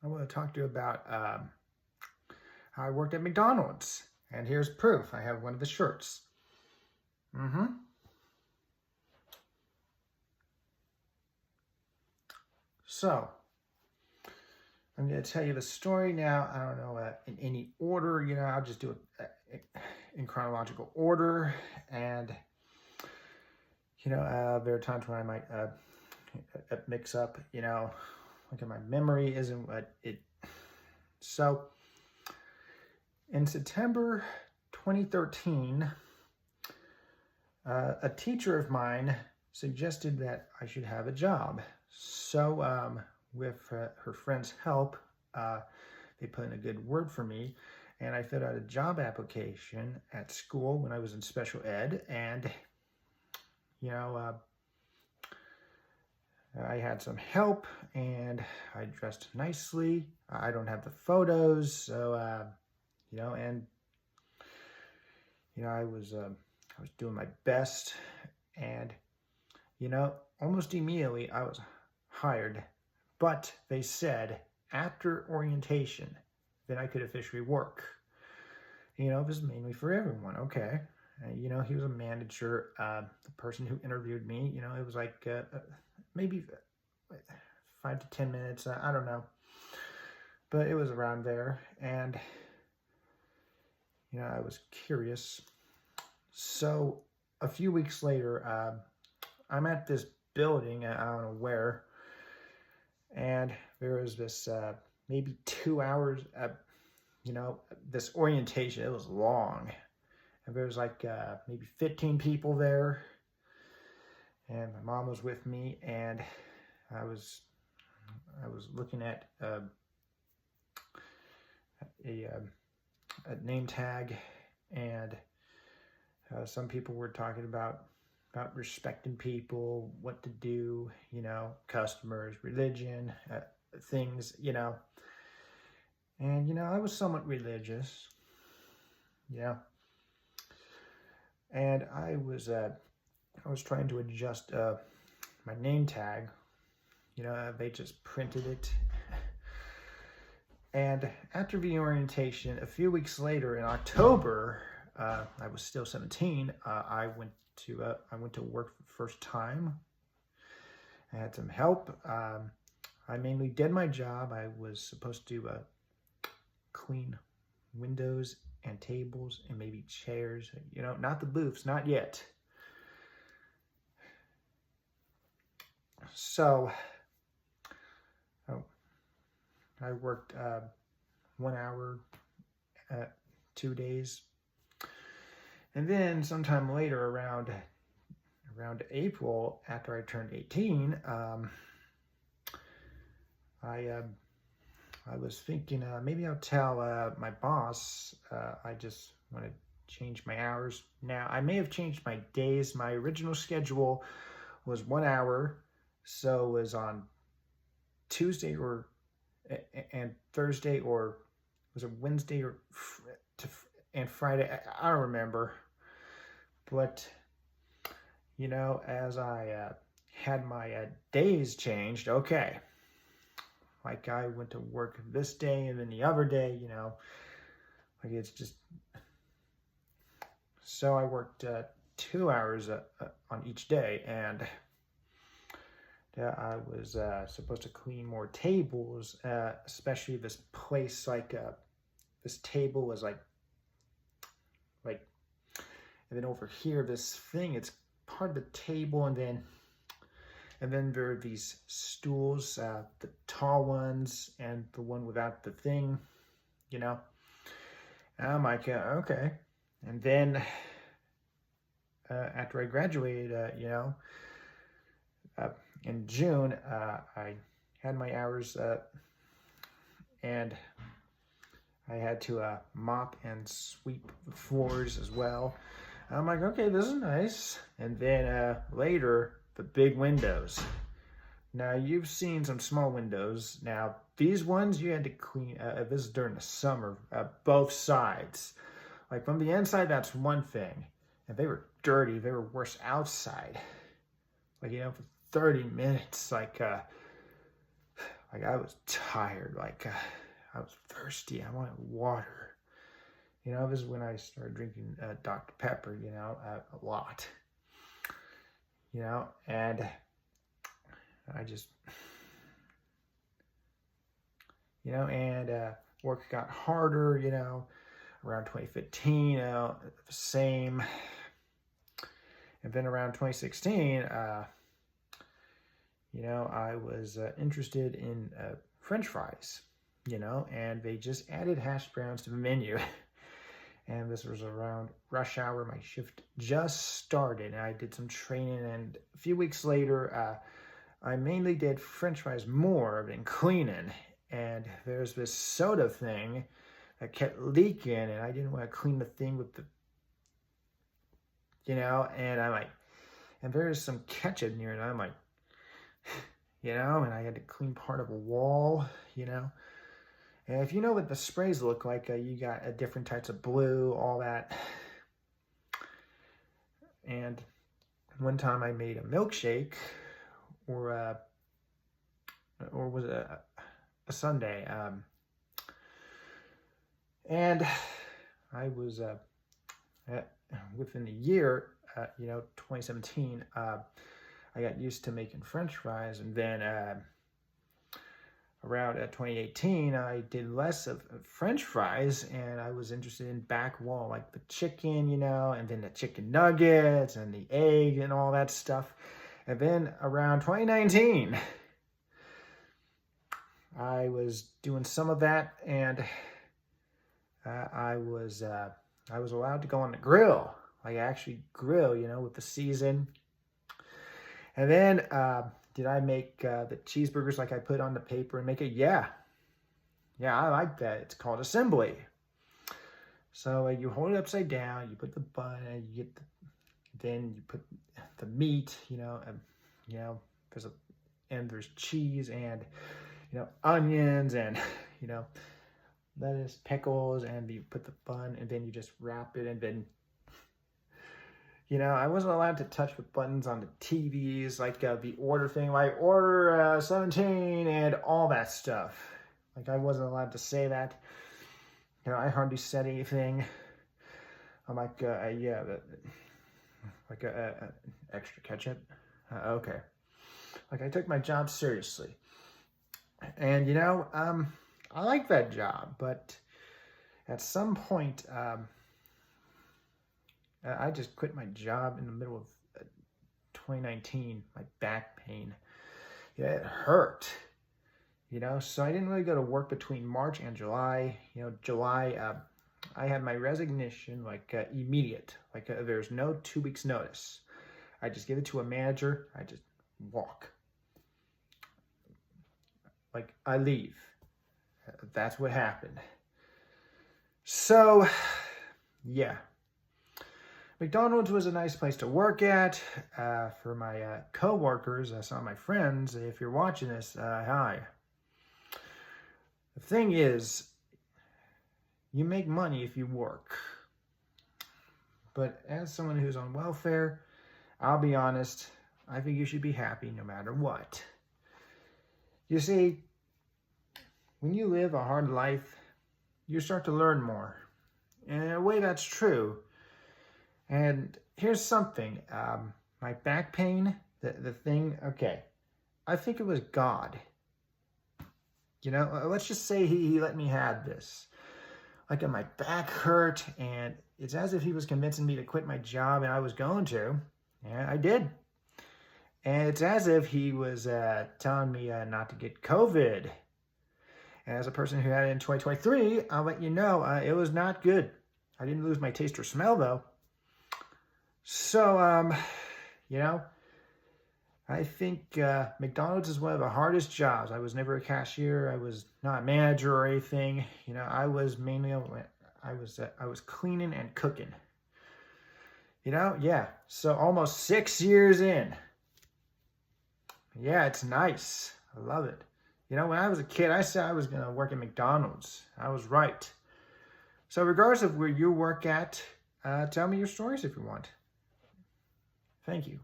I want to talk to you about how I worked at McDonald's. And here's proof. I have one of the shirts. Mm-hmm. So, I'm going to tell you the story now. I don't know in any order. I'll just do it in chronological order. And, there are times when I might mix up, like my memory isn't what it... So, in September 2013, a teacher of mine suggested that I should have a job. So with her friend's help, they put in a good word for me, and I filled out a job application at school when I was in special ed, and I had some help, and I dressed nicely. I don't have the photos, so I was doing my best, and almost immediately I was hired. But they said after orientation, then I could officially work. It was mainly for everyone. Okay. He was a manager. The person who interviewed me, it was like maybe 5 to 10 minutes. I don't know. But it was around there. And, I was curious. So a few weeks later, I'm at this building, I don't know where, and there was this maybe 2 hours, this orientation. It was long, and there was like maybe 15 people there, and my mom was with me, and I was looking at a name tag, and some people were talking about respecting people, what to do, customers, religion, things, and I was somewhat religious, and I was trying to adjust my name tag. They just printed it. And after the orientation, a few weeks later in October, I was still 17. I went to work for the first time. I had some help. I mainly did my job. I was supposed to clean windows and tables and maybe chairs. Not the booths, not yet. So I worked 1 hour, 2 days. And then sometime later, around April, after I turned 18, I was thinking maybe I'll tell my boss I just want to change my hours. Now, I may have changed my days. My original schedule was 1 hour, so it was on Tuesday and Thursday, or was it Wednesday and Friday? I don't remember. But, as I had my days changed, okay, like I went to work this day and then the other day, like it's just, so I worked 2 hours on each day, and I was supposed to clean more tables, especially this place, like this table was like, and then over here, this thing, it's part of the table, and then there are these stools, the tall ones and the one without the thing, And I'm like, okay. And then after I graduated, in June, I had my hours, and I had to mop and sweep the floors as well. I'm like, okay, this is nice. And then later, the big windows. Now, you've seen some small windows. Now, these ones you had to clean. This is during the summer, both sides. Like from the inside, that's one thing. And they were dirty. They were worse outside. Like, for 30 minutes, like, Like I was tired, like I was thirsty. I wanted water. You know, this is when I started drinking Dr. Pepper, you know, a lot. You know, and I just, you know, and work got harder, you know, around 2015, you know, the same. And then around 2016, you know, I was interested in French fries, you know, and they just added hash browns to the menu. And this was around rush hour. My shift just started, and I did some training. And a few weeks later, I mainly did French fries more than cleaning. And there's this soda thing that kept leaking, and I didn't want to clean the thing with the, you know, and I'm like, and there's some ketchup near it, and I'm like, you know, and I had to clean part of a wall, you know. And if you know what the sprays look like, you got different types of blue, all that. And one time I made a milkshake, or was it a sundae, and I was within a year, you know, 2017, I got used to making French fries, and then around 2018, I did less of French fries, and I was interested in back wall, like the chicken, you know, and then the chicken nuggets and the egg and all that stuff. And then around 2019, I was doing some of that, and I was allowed to go on the grill, like actually grill, you know, with the season. And then did I make the cheeseburgers like I put on the paper and make it? Yeah, I like that. It's called assembly. So you hold it upside down, you put the bun, and you get then you put the meat, you know, there's cheese and, you know, onions and, you know, lettuce, pickles, and you put the bun, and then you just wrap it, and then, you know, I wasn't allowed to touch the buttons on the TVs, like the order thing, like order 17 and all that stuff. Like I wasn't allowed to say that. You know, I hardly said anything. I'm like, yeah, like extra ketchup. Okay. Like I took my job seriously. And, you know, I like that job, but at some point, I just quit my job in the middle of 2019, my back pain. Yeah, it hurt, you know, so I didn't really go to work between March and July. You know, July, I had my resignation, like, immediate. Like, there's no 2 weeks notice. I just give it to a manager. I just walk. Like, I leave. That's what happened. So, yeah. McDonald's was a nice place to work at. For my co-workers, some of my friends, if you're watching this, hi. The thing is, you make money if you work. But as someone who's on welfare, I'll be honest, I think you should be happy no matter what. You see, when you live a hard life, you start to learn more. And in a way, that's true. And here's something, my back pain, the thing, okay, I think it was God. You know, let's just say he let me have this. Like my back hurt, and it's as if he was convincing me to quit my job, and I was going to, and I did. And it's as if he was telling me not to get COVID. And as a person who had it in 2023, I'll let you know, it was not good. I didn't lose my taste or smell, though. So, you know, I think McDonald's is one of the hardest jobs. I was never a cashier. I was not a manager or anything. You know, I was mainly, I was cleaning and cooking. You know, yeah. So almost 6 years in. Yeah, it's nice. I love it. You know, when I was a kid, I said I was going to work at McDonald's. I was right. So regardless of where you work at, tell me your stories if you want. Thank you.